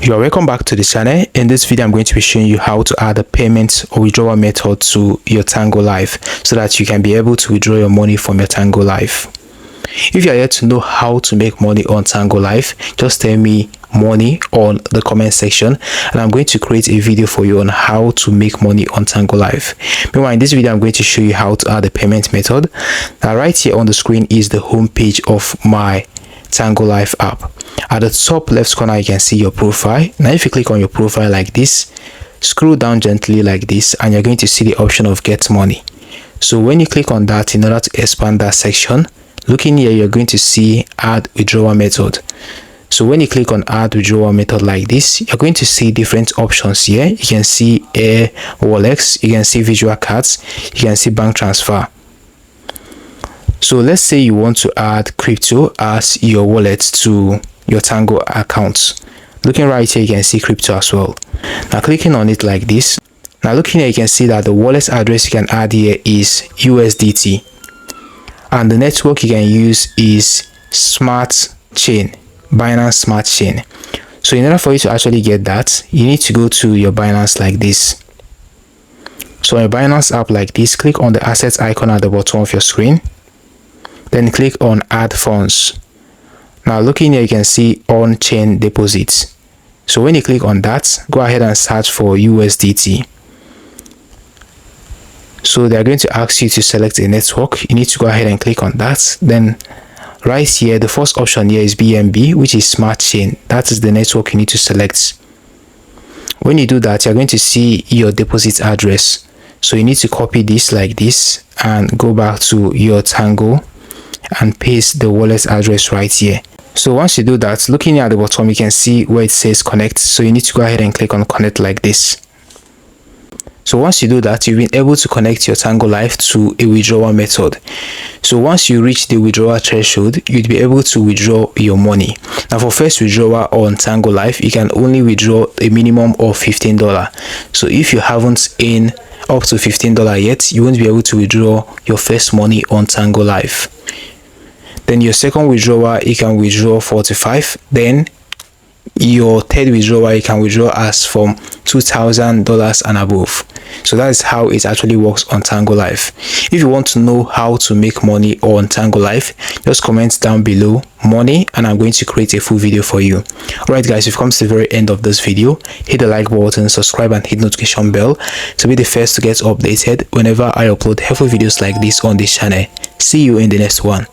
You're welcome back to the channel. In this video I'm going to be showing you how to add a payment or withdrawal method to your Tango Life so that you can be able to withdraw your money from your Tango Life. If you are yet to know how to make money on Tango Life, just tell me money on the comment section and I'm going to create a video for you on how to make money on Tango Life. Meanwhile, in this video I'm going to show you how to add a payment method. Now right here on the screen is the home page of my Tango Life app. At the top left corner you can see your profile. Now if you click on your profile like this, scroll down gently like this and you're going to see the option of get money. So when you click on that, in order to expand that section, looking here you're going to see add withdrawal method. So when you click on add withdrawal method like this, you're going to see different options here. You can see Air Wallets, you can see visual cards, you can see bank transfer. So let's say you want to add crypto as your wallet to your Tango account. Looking right here you can see crypto as well. Now clicking on it like this, now looking here you can see that the wallet address you can add here is USDT and the network you can use is Smart Chain, Binance Smart Chain. So in order for you to actually get that, you need to go to your Binance like this. So on your Binance app like this, click on the assets icon at the bottom of your screen, then click on add funds. Now looking here you can see on-chain deposits. So when you click on that, go ahead and search for USDT. So they are going to ask you to select a network. You need to go ahead and click on that. Then right here the first option here is BNB, which is Smart Chain. That is the network you need to select. When you do that, you're going to see your deposit address. So you need to copy this like this and go back to your Tango and paste the wallet address right here. So once you do that, looking at the bottom you can see where it says connect. So you need to go ahead and click on connect like this. So once you do that, you've been able to connect your Tango Life to a withdrawal method. So once you reach the withdrawal threshold, you'd be able to withdraw your money. Now for first withdrawal on Tango Life, you can only withdraw a minimum of $15. So if you haven't earned up to $15 yet, you won't be able to withdraw your first money on Tango Life. Then your second withdrawal you can withdraw $45. Then your third withdrawal you can withdraw as from $2,000 and above. So that is how it actually works on Tango Life. If you want to know how to make money on Tango Life, just comment down below money and I'm going to create a full video for you. Alright guys, we've come to the very end of this video. Hit the like button, subscribe and hit notification bell to be the first to get updated whenever I upload helpful videos like this on this channel. See you in the next one.